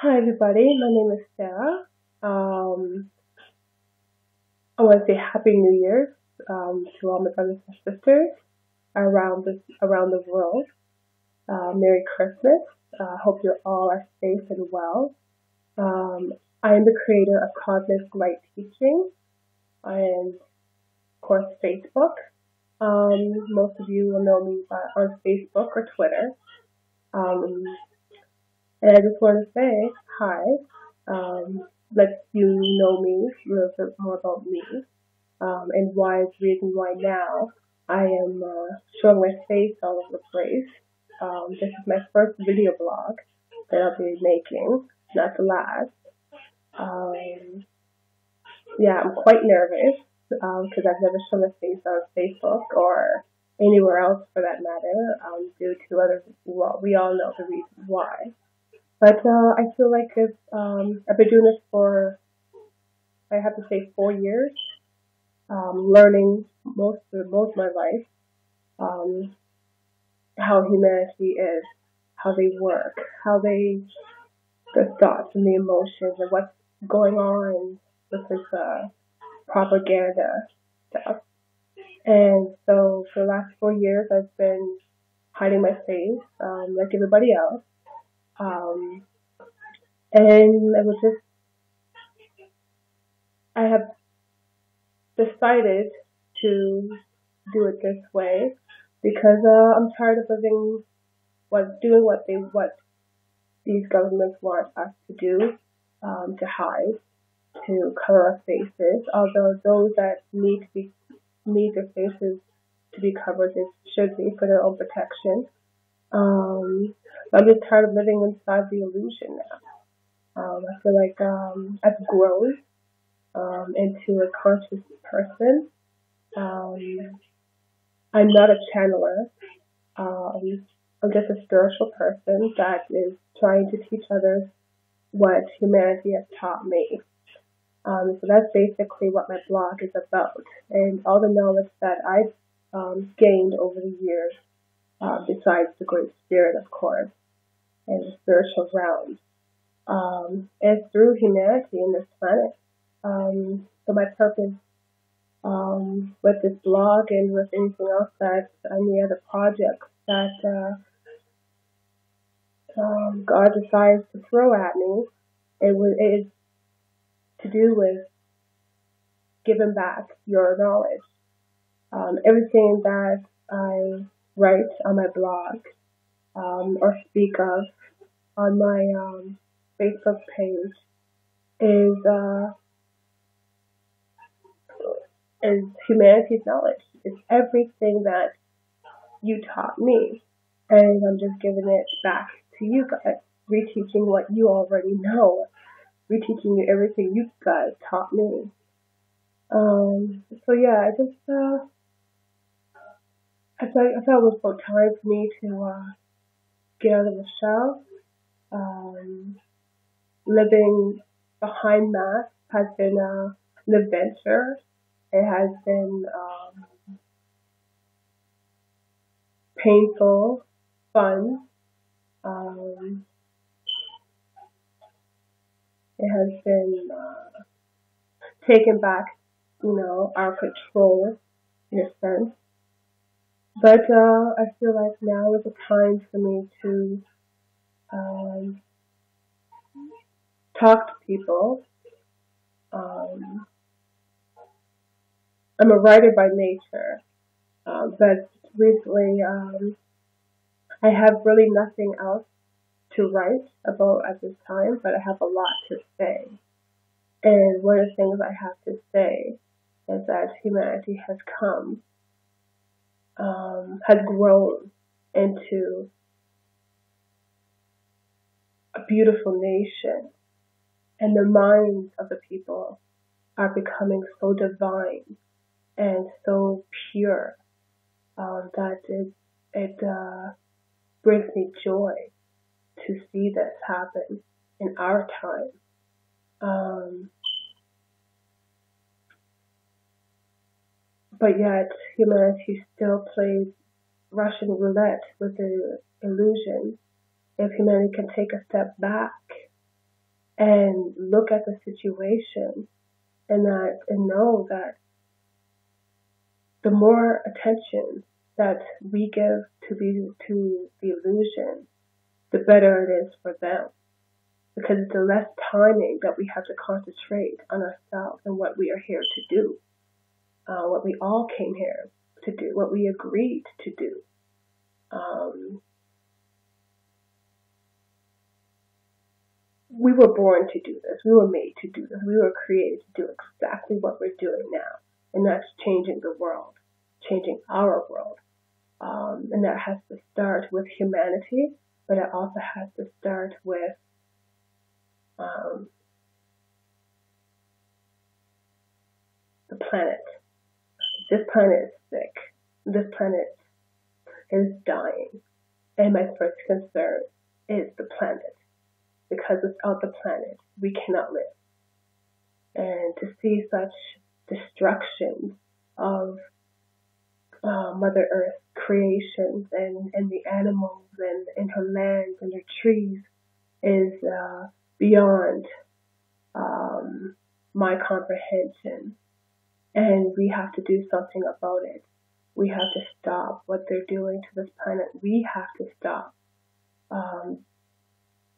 Hi everybody, my name is Sarah. Um, I want to say Happy New Year to all my brothers and sisters around the world. Merry Christmas. Hope you all are safe and well. Um, I am the creator of Cosmic Light Teaching and of course Facebook. Most of you will know me on Facebook or Twitter. Um, and I just want to say hi. Let you know me, a little bit more about me, and why the reason why now I am showing my face all over the place. This is my first video blog that I'll be making, not the last. Um, yeah, I'm quite nervous because I've never shown my face on Facebook or anywhere else for that matter, due to well, we all know the reasons why. But I feel like I've been doing this for, I have to say, 4 years, learning most of my life, um, how humanity is, how they work, the thoughts and the emotions, and what's going on with this propaganda stuff. And so for the last 4 years, I've been hiding my face, like everybody else. Um, and I have decided to do it this way because I'm tired of doing what these governments want us to do, to hide, to cover our faces. Although those that need their faces to be covered, it should be for their own protection. I'm just tired of living inside the illusion now. I feel like I've grown into a conscious person. Um, I'm not a channeler. I'm just a spiritual person that is trying to teach others what humanity has taught me. So that's basically what my blog is about, and all the knowledge that I've gained over the years, besides the Great Spirit, of course, and the spiritual realm, is through humanity in this planet. So my purpose with this blog and with anything else that any other projects that God decides to throw at me, it is to do with giving back your knowledge. Everything that I write on my blog, or speak of on my Facebook page is humanity's knowledge. It's everything that you taught me, and I'm just giving it back to you guys, reteaching what you already know, reteaching you everything you guys taught me. So yeah, I thought it was about time for me to get out of the shell. Living behind masks has been an adventure. It has been painful, fun. It has been taken back, our control in a sense. But I feel like now is the time for me to talk to people. I'm a writer by nature, but recently I have really nothing else to write about at this time, but I have a lot to say. And one of the things I have to say is that humanity has grown into a beautiful nation, and the minds of the people are becoming so divine and so pure, that it brings me joy to see this happen in our time. But yet humanity still plays Russian roulette with the illusion. If humanity can take a step back and look at the situation and know that the more attention that we give to the illusion, the better it is for them. Because it's the less timing that we have to concentrate on ourselves and what we are here to do, what we all came here to do, what we agreed to do. We were born to do this. We were made to do this. We were created to do exactly what we're doing now, and that's changing the world, changing our world. And that has to start with humanity, but it also has to start with the planet. This planet is sick. This planet is dying. And my first concern is the planet. Because without the planet, we cannot live. And to see such destruction of Mother Earth creations and the animals and her lands and her trees is beyond my comprehension. And we have to do something about it. We have to stop what they're doing to this planet. We have to stop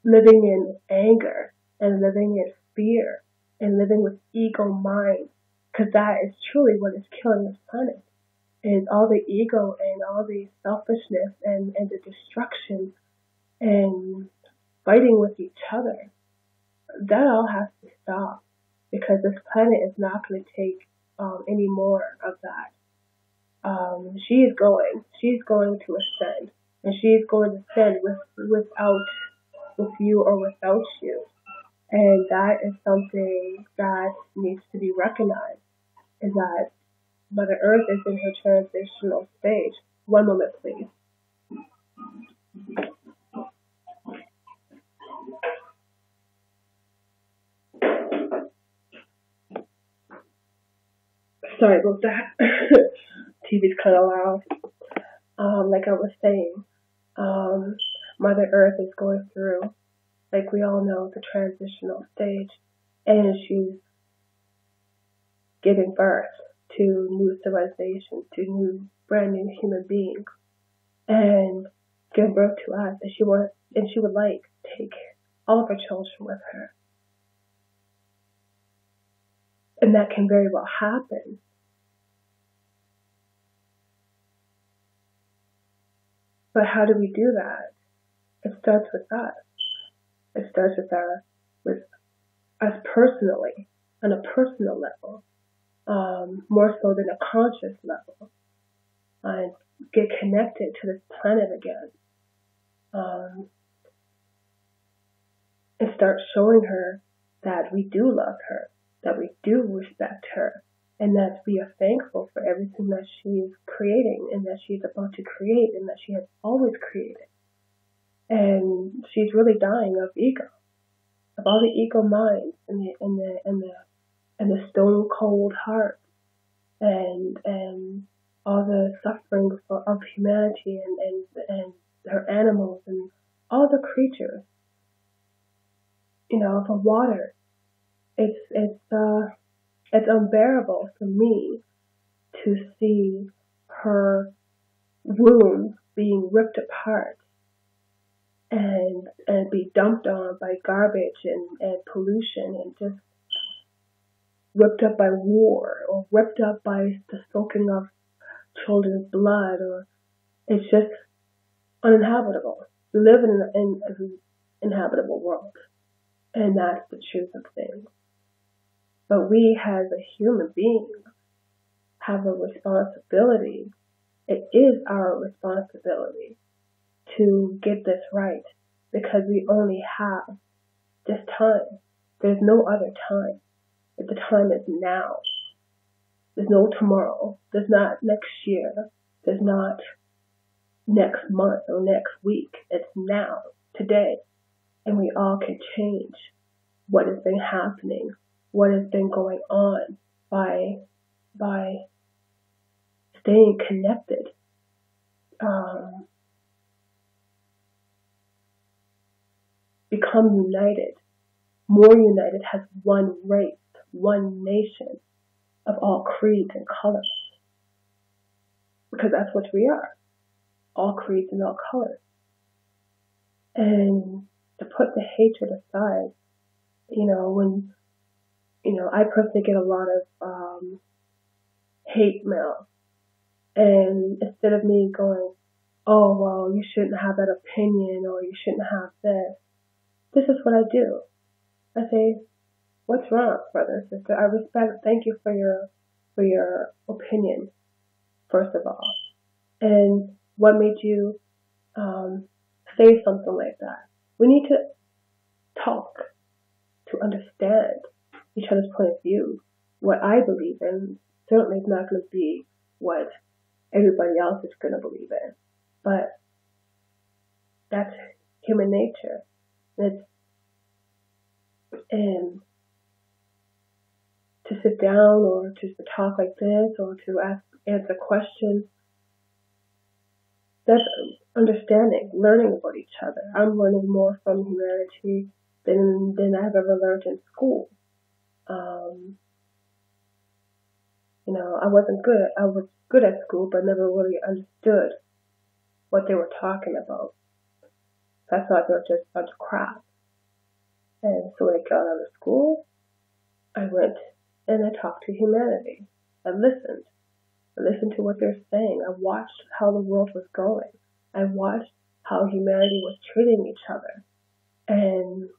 living in anger and living in fear and living with ego mind, because that is truly what is killing this planet. Is all the ego and all the selfishness and the destruction and fighting with each other. That all has to stop, because this planet is not going to take any more of that. She's going to ascend, and she's going to ascend with you or without you. And that is something that needs to be recognized, is that Mother Earth is in her transitional stage. One moment, please. Sorry about that. TV's kind of loud. Like I was saying, Mother Earth is going through, like we all know, the transitional stage, and she's giving birth to new civilizations, to brand new human beings, and giving birth to us. And she would like to take all of her children with her, and that can very well happen. But how do we do that? It starts with us. It starts with us personally, on a personal level, more so than a conscious level, and get connected to this planet again, and start showing her that we do love her, that we do respect her, and that we are thankful for everything that she's creating and that she's about to create and that she has always created. And she's really dying of ego, of all the ego minds and the stone cold heart and all the suffering of humanity and her animals and all the creatures, the water. It's unbearable for me to see her wounds being ripped apart and be dumped on by garbage and pollution, and just ripped up by war, or ripped up by the soaking of children's blood, or it's just uninhabitable. We live in an inhabitable world, and that's the truth of things. But we as a human being have a responsibility. It is our responsibility to get this right, because we only have this time. There's no other time. The time is now. There's no tomorrow. There's not next year. There's not next month or next week. It's now, today. And we all can change what has been happening, what has been going on by staying connected. Become united more united, has one race, one nation of all creeds and colors. Because that's what we are, all creeds and all colors. And to put the hatred aside, when, I personally get a lot of hate mail. And instead of me going, oh, well, you shouldn't have that opinion or you shouldn't have this is what I do. I say, what's wrong, brother and sister? I respect, thank you for your opinion, first of all. And what made you say something like that? We need to talk to understand each other's point of view. What I believe in certainly is not going to be what everybody else is going to believe in. But that's human nature. And to sit down or to talk like this or to answer questions, that's understanding, learning about each other. I'm learning more from humanity than I've ever learned in school. I wasn't good. I was good at school, but never really understood what they were talking about. I thought they were just a bunch of crap. And so when I got out of school, I went and I talked to humanity. I listened. I listened to what they're saying. I watched how the world was going. I watched how humanity was treating each other. And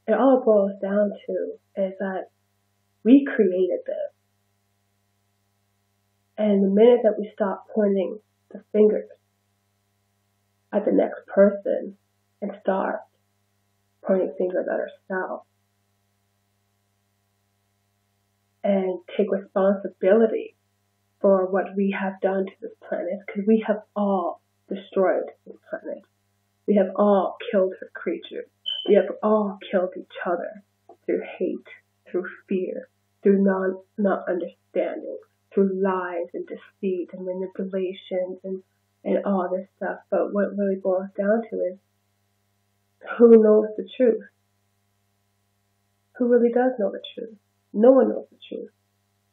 it all boils down to is that we created this. And the minute that we stop pointing the fingers at the next person and start pointing fingers at ourselves and take responsibility for what we have done to this planet, because we have all destroyed this planet. We have all killed her creatures. We have all killed each other through hate, through fear, through not understanding, through lies and deceit and manipulations and all this stuff. But what really boils down to is, who knows the truth? Who really does know the truth? No one knows the truth.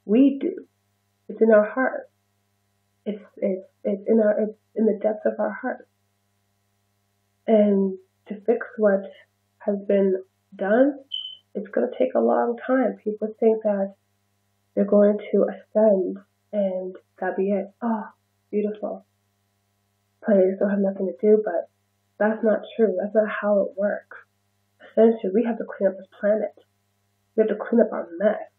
We do. It's in our heart. It's in the depths of our heart. And to fix what has been done, it's going to take a long time. People think that they're going to ascend and that'll be it. Oh, beautiful. Players don't have nothing to do, but that's not true. That's not how it works. Essentially, we have to clean up this planet. We have to clean up our mess.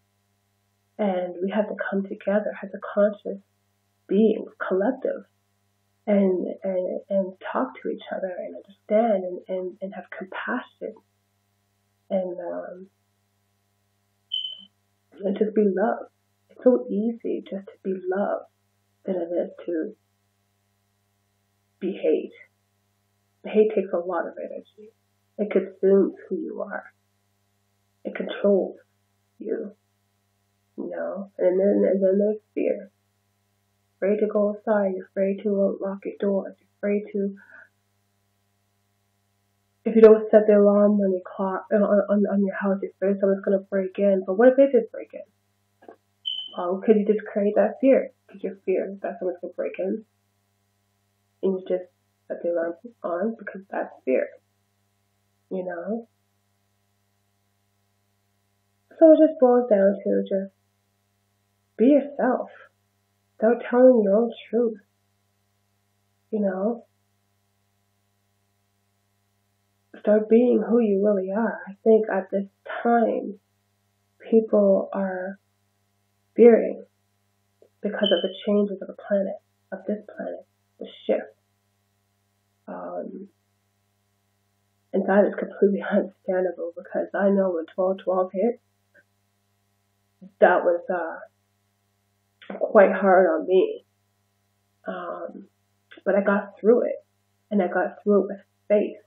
And we have to come together as a conscious being, collective, and talk to each other and understand and have compassion and just be loved. It's so easy just to be loved than it is to be hate. Hate takes a lot of energy. It consumes who you are. It controls you, And then there's fear. Afraid to go outside. You're afraid to lock your doors. You're afraid to, if you don't set the alarm on your clock on your house, you're afraid someone's gonna break in. But what if they did break in? Could you just create that fear? Because you're fear that someone's gonna break in, and you just set the alarm on because that's fear. So it just boils down to just be yourself. Start telling your own truth. Start being who you really are. I think at this time, people are fearing because of the changes of the planet, of this planet, the shift. And that is completely understandable because I know when 12/12 hit, that was quite hard on me. But I got through it, and I got through it with faith.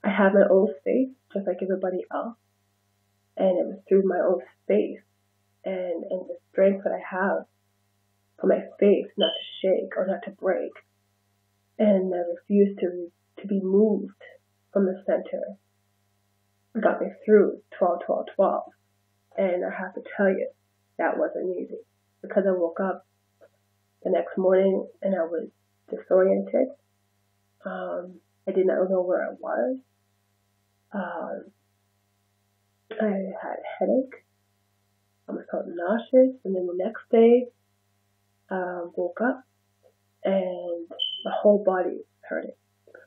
I had my own faith, just like everybody else, and it was through my own faith and the strength that I have for my faith not to shake or not to break, and I refuse to be moved from the center. got me through 12, 12, 12. And I have to tell you, that wasn't easy because I woke up the next morning and I was disoriented. I did not know where I was. Um, I had a headache. I felt nauseous. And then the next day, woke up and my whole body was hurting.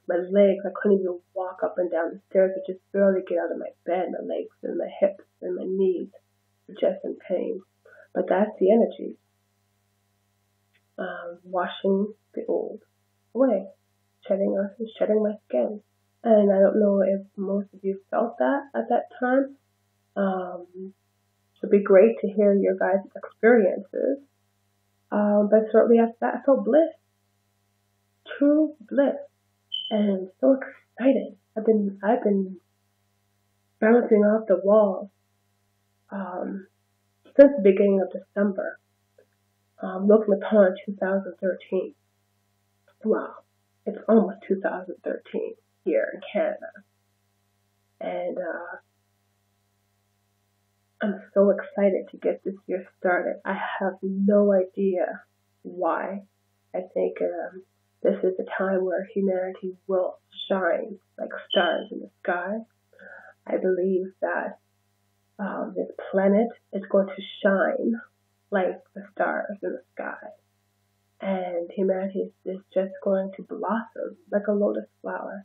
My legs, I couldn't even walk up and down the stairs. I just barely get out of my bed. My legs and my hips and my knees were just in pain. But that's the energy, washing the old away, shedding my skin. And I don't know if most of you felt that at that time. It'd be great to hear your guys' experiences. But shortly after that, I felt bliss, true bliss, and so excited. I've been bouncing off the walls since the beginning of December. Looking upon 2013. Wow, it's almost 2013 here in Canada, and I'm so excited to get this year started. I have no idea why. I think this is a time where humanity will shine like stars in the sky. I believe that this planet is going to shine like the stars in the sky. And humanity is just going to blossom like a lotus flower.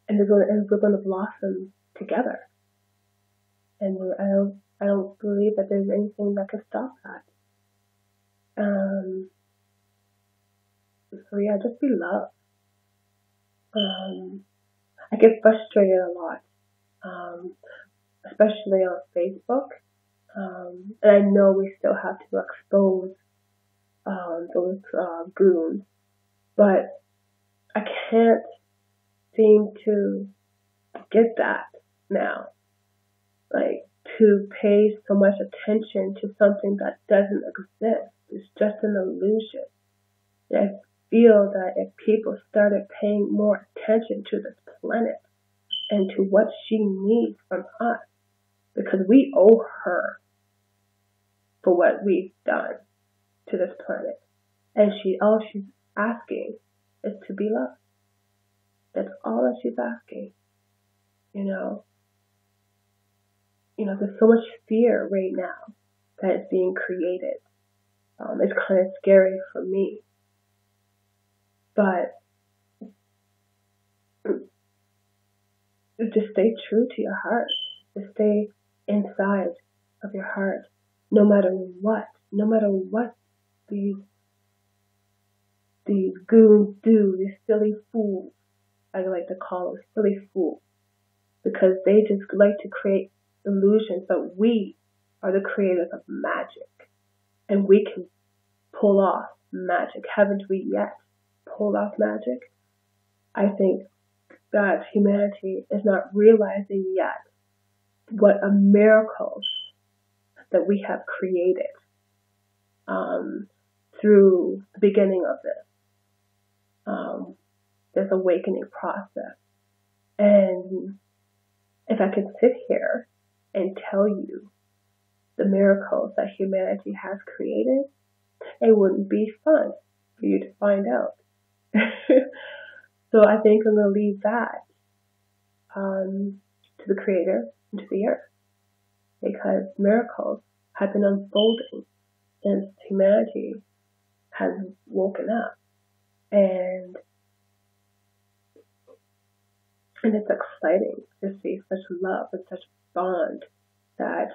And we're going to blossom together. And I don't believe that there's anything that can stop that. So yeah, just be loved. I get frustrated a lot, especially on Facebook. And I know we still have to expose those goons, but I can't seem to get that now. Like, to pay so much attention to something that doesn't exist. It's just an illusion. And I feel that if people started paying more attention to this planet and to what she needs from us, because we owe her for what we've done to this planet. And all she's asking is to be loved. That's all that she's asking. There's so much fear right now that is being created. It's kind of scary for me. But just stay true to your heart. Just stay inside of your heart. No matter what these goons do, these silly fools, I like to call them silly fools, because they just like to create illusions, but we are the creators of magic, and we can pull off magic. Haven't we yet pulled off magic? I think that humanity is not realizing yet what a miracle that we have created through the beginning of this awakening process. And if I could sit here and tell you the miracles that humanity has created, it wouldn't be fun for you to find out. So I think I'm going to leave that to the Creator and to the earth, because miracles have been unfolding since humanity has woken up. And it's exciting to see such love and such bond that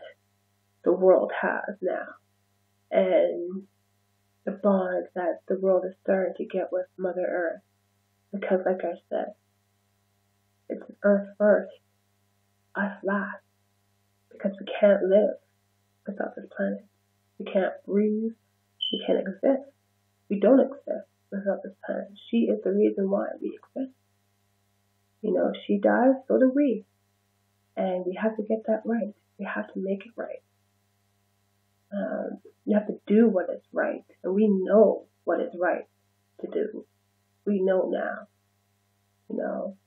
the world has now. And the bond that the world is starting to get with Mother Earth. Because like I said, it's Earth first, us last. Because we can't live without this planet. We can't breathe. We can't exist. We don't exist without this planet. She is the reason why we exist. If she dies, so do we. And we have to get that right. We have to make it right. You have to do what is right. And we know what is right to do. We know now. you know,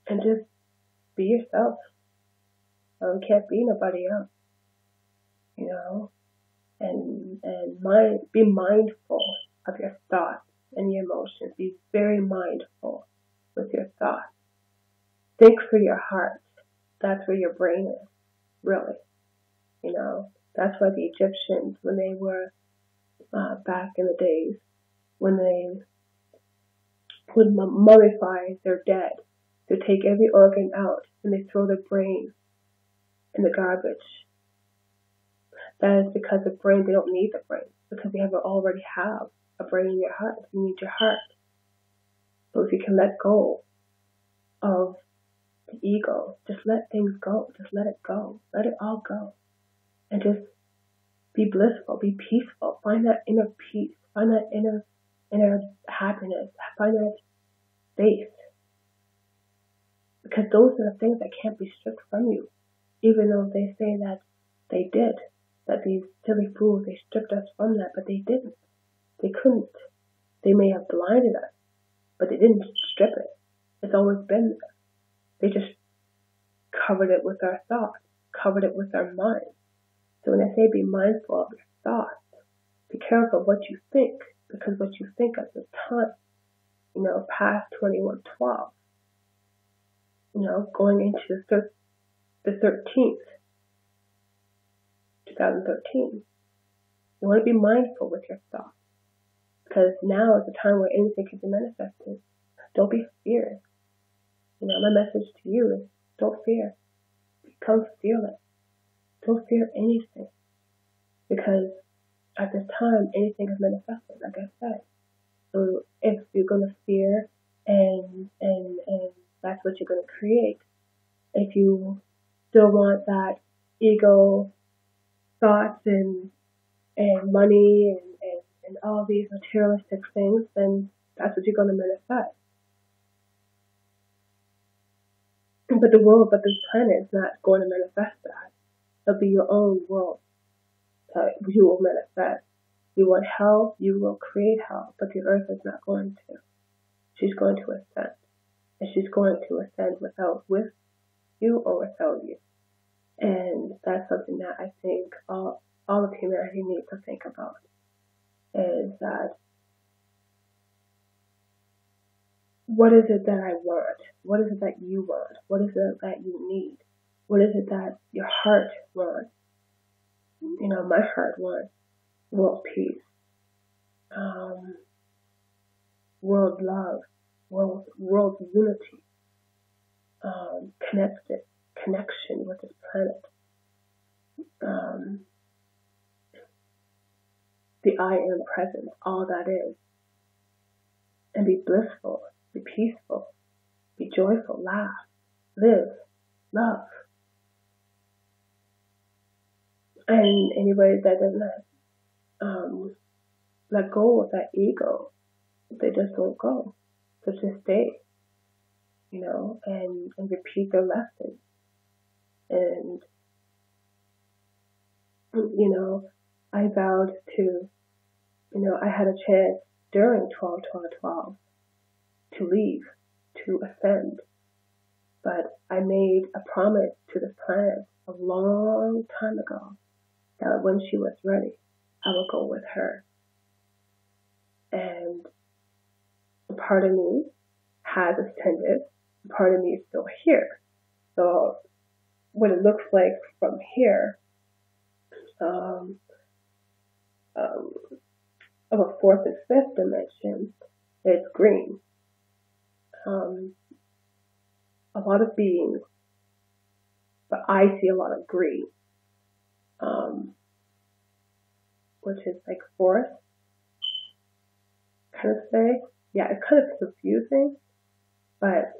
and just be yourself. Can't be nobody else, you know, and be mindful of your thoughts and your emotions. Be very mindful with your thoughts. Think for your heart. That's where your brain is, really. You know, that's why the Egyptians, when they were back in the days, when they would mummify their dead, they take every organ out and they throw the brain in the garbage. That is because the brain, they don't need the brain, because they already have a brain in your heart. You need your heart. So if you can let go of the ego, just let things go. Just let it go. Let it all go. And just be blissful, be peaceful. Find that inner peace. Find that inner happiness. Find that space. Because those are the things that can't be stripped from you. Even though they say that they did. That these silly fools, they stripped us from that, but they didn't. They couldn't. They may have blinded us, but they didn't strip it. It's always been there. They just covered it with our thoughts, covered it with our mind. So when I say be mindful of your thoughts, be careful what you think, because what you think at the time, you know, past 2112, you know, going into the 13th, 2013, you want to be mindful with your thoughts, because now is the time where anything can be manifested. Don't be feared. You know, my message to you is don't fear. Become fearless. Don't fear anything, because at this time anything is manifested, like I said. So if you're gonna fear and that's what you're gonna create. If you still want that ego thoughts and money and all these materialistic things, then that's what you're gonna manifest. But this planet is not going to manifest that. It'll be your own world that you will manifest. You want hell, you will create hell, but the earth is not going to. She's going to ascend. And she's going to ascend with you or without you. And that's something that I think all of humanity needs to think about, is that what is it that I want? What is it that you want? What is it that you need? What is it that your heart wants? You know, my heart wants world peace, world love, world unity, connection with this planet. The I am present, all that is. And be blissful, be peaceful, be joyful, laugh, live, love. And anybody that doesn't let go of that ego, they just don't go. So just stay, you know, and repeat their lessons. And, you know, I vowed to, you know, I had a chance during 12-12-12 to leave, to ascend. But I made a promise to this planet a long time ago that when she was ready, I would go with her. And a part of me has ascended, a part of me is still here. So what it looks like from here, of a fourth and fifth dimension, it's green. A lot of beings, but I see a lot of green, which is like forest, kind of say. Yeah, it's kind of confusing, but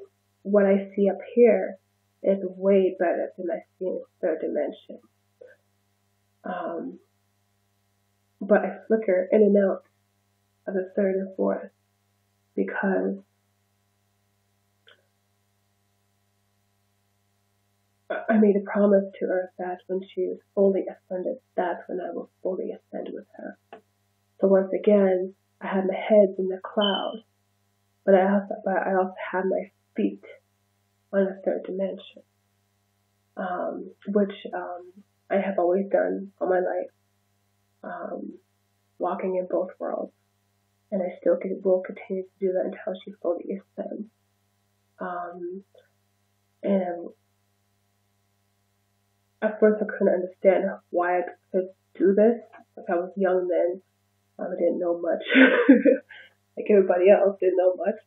what I see up here is way better than I see in third dimension. But I flicker in and out of the third and fourth because I made a promise to Earth that when she is fully ascended, that's when I will fully ascend with her. So once again, I had my head in the clouds, but I also have my feet on a third dimension, which I have always done all my life, um, walking in both worlds, and I still will continue to do that until she fully ascends. Um, and at first, I couldn't understand why I could do this. Like, I was young then, I didn't know much. Like everybody else, didn't know much.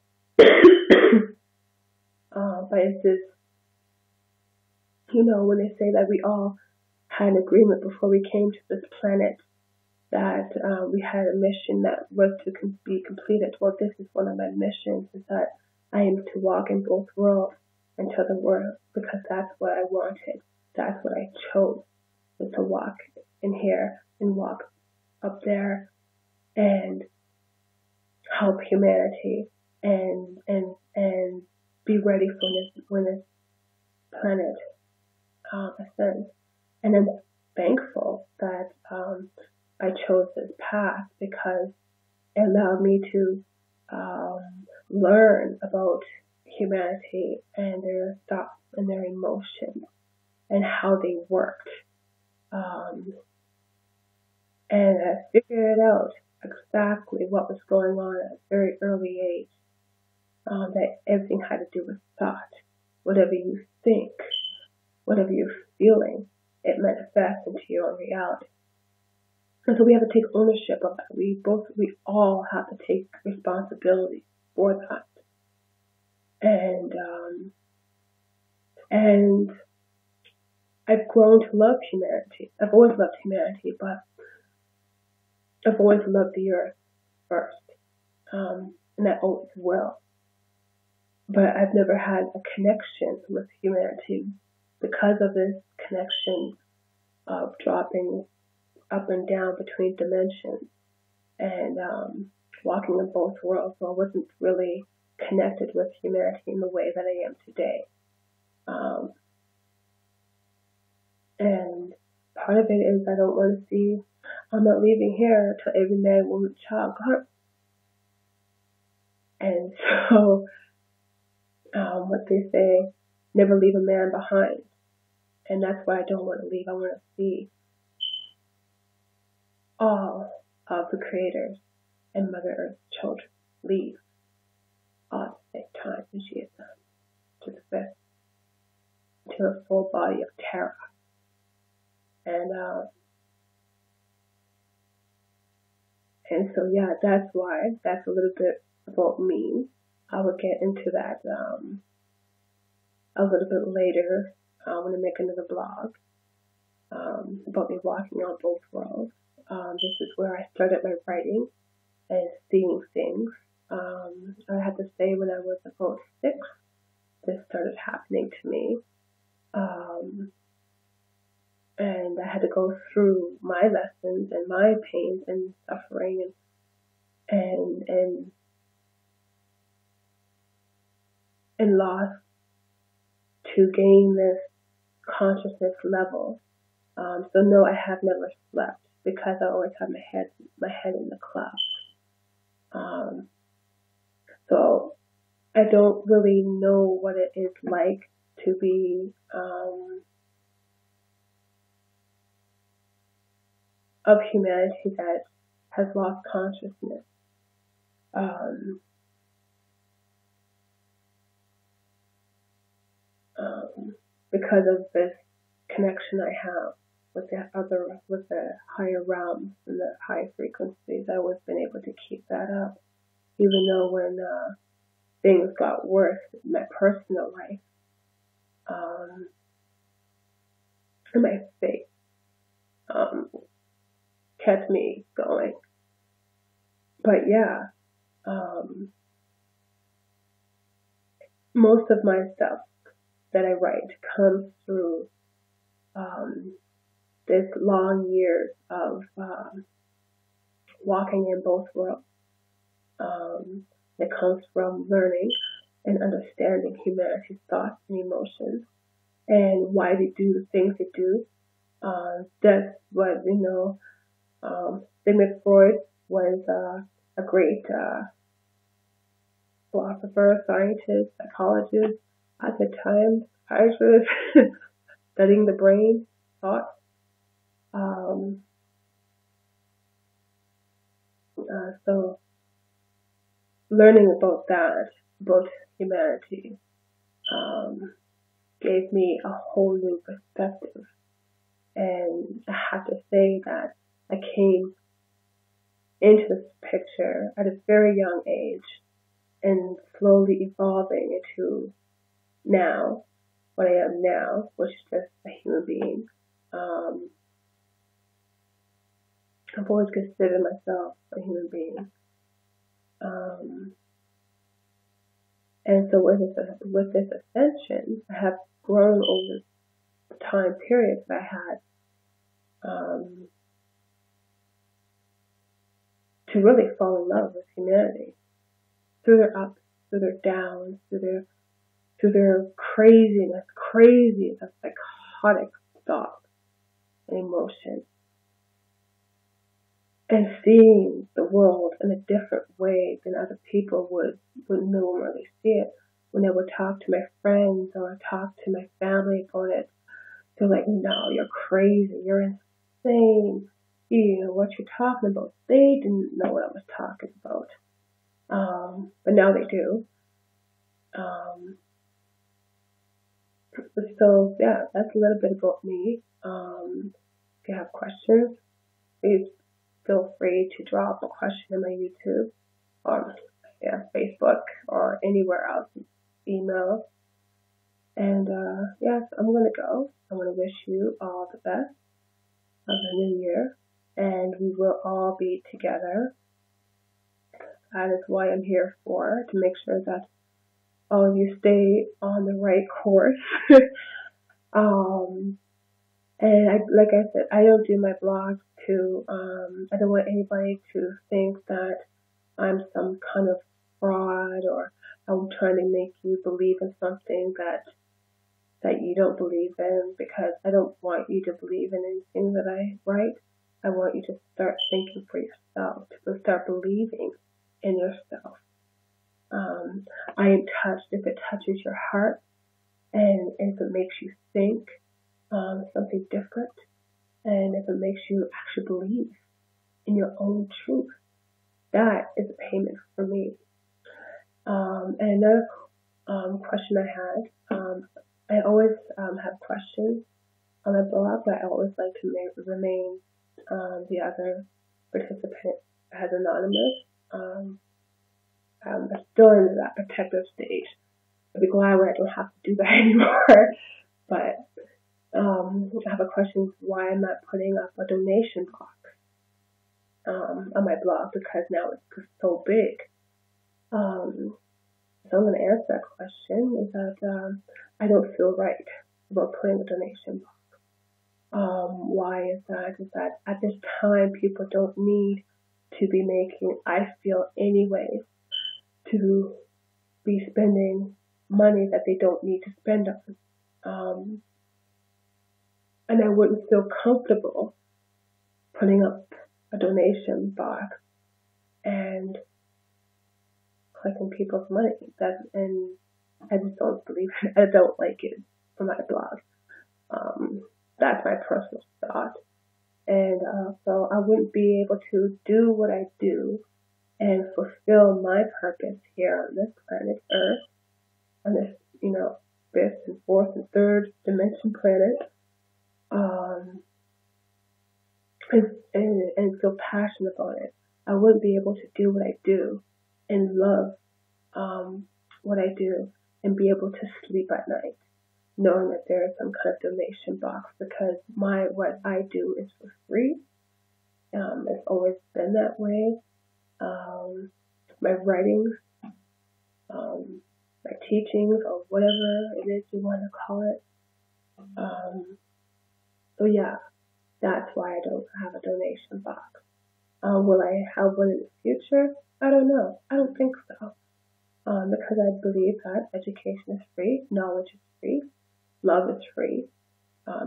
But it's just, when they say that we all had an agreement before we came to this planet that we had a mission that was to be completed. Well, this is one of my missions, is that I am to walk in both worlds until the world, because that's what I wanted. That's what I chose, was to walk in here and walk up there and help humanity and be ready for when this planet ascends. And I'm thankful that I chose this path, because it allowed me to learn about humanity and their thoughts and their emotions and how they worked. And I figured out exactly what was going on at a very early age, that everything had to do with thought. Whatever you think, whatever you're feeling, it manifests into your own reality. And so we have to take ownership of that. We all have to take responsibility for that. And I've grown to love humanity. I've always loved humanity, but I've always loved the earth first, and I always will. But I've never had a connection with humanity because of this connection of dropping up and down between dimensions and walking in both worlds. So I wasn't really connected with humanity in the way that I am today. And part of it is I don't want to see, I'm not leaving here till every man, woman, child got. And so, what they say, never leave a man behind. And that's why I don't want to leave. I want to see all of the creators and Mother Earth's children leave all at the same time as she has done, to the fifth, to a full body of terror. And so, yeah, that's why. That's a little bit about me. I will get into that a little bit later when I make another blog about me walking on both worlds. This is where I started my writing and seeing things. I have to say, when I was about 6, this started happening to me. And I had to go through my lessons and my pains and suffering and loss to gain this consciousness level. So no, I have never slept, because I always have my head in the clouds. So I don't really know what it is like to be of humanity that has lost consciousness. Because of this connection I have with the higher realms and the high frequencies, I've always been able to keep that up, even though when things got worse in my personal life, and my faith kept me going. But yeah, most of my stuff that I write comes through this long years of walking in both worlds. It comes from learning and understanding humanity's thoughts and emotions and why they do the things they do. That's what, Sigmund Freud was a great philosopher, scientist, psychologist at the time, psychiatrist, studying the brain, thought. Um, so learning about that, about humanity, um, gave me a whole new perspective. And I have to say that I came into this picture at a very young age and slowly evolving into now, what I am now, which is just a human being. Um, I've always considered myself a human being. Um, and so with this ascension, I have grown over the time period that I had to really fall in love with humanity through their ups, through their downs, through their craziness, crazy, the psychotic thoughts and emotions, and seeing the world in a different way than other people would normally see it. When I would talk to my friends or talk to my family about it, they're like, "No, you're crazy, you're insane. You know what you're talking about." They didn't know what I was talking about, but now they do. So yeah, that's a little bit about me. If you have questions, please feel free to drop a question in my YouTube or Facebook or anywhere else. Email. And yes, I'm gonna go. I'm gonna wish you all the best of the new year, and we will all be together. That is why I'm here for, to make sure that all of you stay on the right course. And like I said, I don't do my blog to, I don't want anybody to think that I'm some kind of fraud or I'm trying to make you believe in something that you don't believe in, because I don't want you to believe in anything that I write. I want you to start thinking for yourself, to start believing in yourself. I am touched if it touches your heart and if it makes you think something different, and if it makes you actually believe in your own truth. That is a payment for me. And another question I had, I always have questions on my blog, but I always like to remain the other participant as anonymous. I'm still in that protective stage. I'd be glad when I don't have to do that anymore. But I have a question: why I'm not putting up a donation box on my blog, because now it's so big. So I'm going to answer that question. Is that I don't feel right about putting a donation box. Why is that? Is that at this time people don't need to be making, I feel anyway, to be spending money that they don't need to spend on. And I wouldn't feel comfortable putting up a donation box and collecting people's money. And I just don't believe it. I don't like it for my blog. That's my personal thought. And so I wouldn't be able to do what I do and fulfill my purpose here on this planet Earth, on this, fifth and fourth and third dimension planet, and feel passionate about it. I wouldn't be able to do what I do and love what I do and be able to sleep at night knowing that there is some kind of donation box, because what I do is for free. It's always been that way. My writings, my teachings, or whatever it is you want to call it. So yeah, that's why I don't have a donation box. Will I have one in the future? I don't know. I don't think so. Because I believe that education is free, knowledge is free, love is free,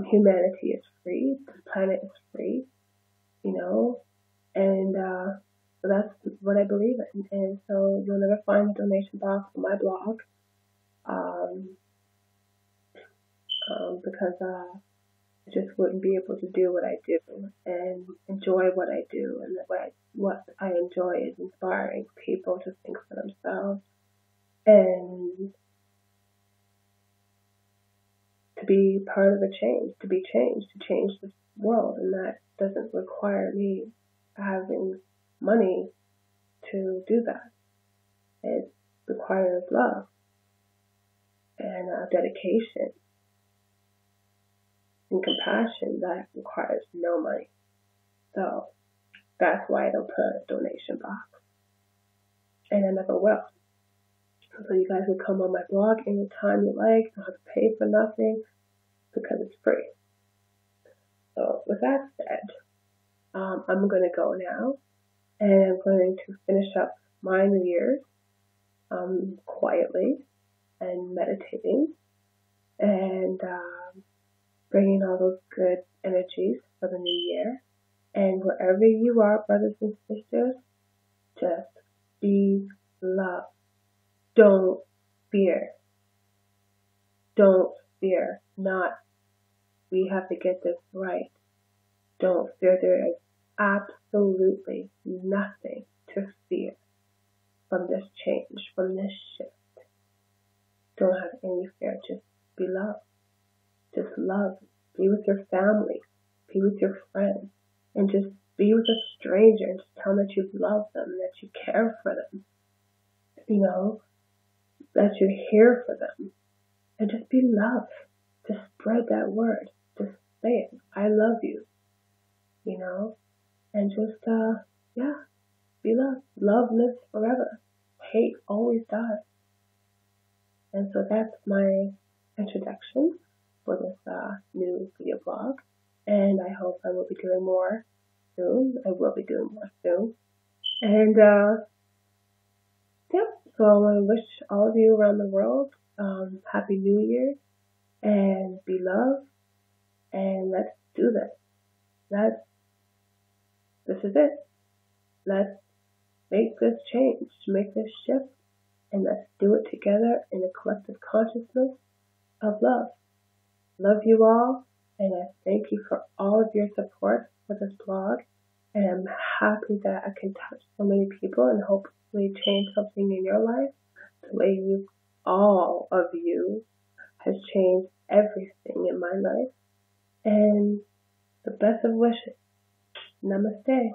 humanity is free, the planet is free, and that's what I believe in. And so you'll never find a donation box on my blog, um, because I just wouldn't be able to do what I do and enjoy what I do. And what I enjoy is inspiring people to think for themselves and to be part of a change, to be changed, to change this world. And that doesn't require me having money to do that. It requires love and dedication and compassion that requires no money. So that's why I don't put a donation box. And I never will. So you guys can come on my blog anytime you like. You don't have to pay for nothing because it's free. So with that said, I'm going to go now. And I'm going to finish up my New Year's quietly and meditating and bringing all those good energies for the new year. And wherever you are, brothers and sisters, just be love. Don't fear. Don't fear. Not, we have to get this right. Don't fear. There is absolutely nothing to fear from this change, from this shift. Don't have any fear. Just be love. Just love. Be with your family. Be with your friends. And just be with a stranger and just tell them that you love them, that you care for them. You know, that you're here for them. And just be love. Just spread that word. Just say it. I love you. You know? And just, be love. Love lives forever. Hate always dies. And so that's my introduction for this new video blog. And I hope I will be doing more soon. I will be doing more soon. And, so I want to wish all of you around the world Happy New Year and be love. And let's do this. This is it. Let's make this change, make this shift, and let's do it together in a collective consciousness of love. Love you all, and I thank you for all of your support for this blog, and I'm happy that I can touch so many people and hopefully change something in your life the way all of you has changed everything in my life. And the best of wishes. Namaste.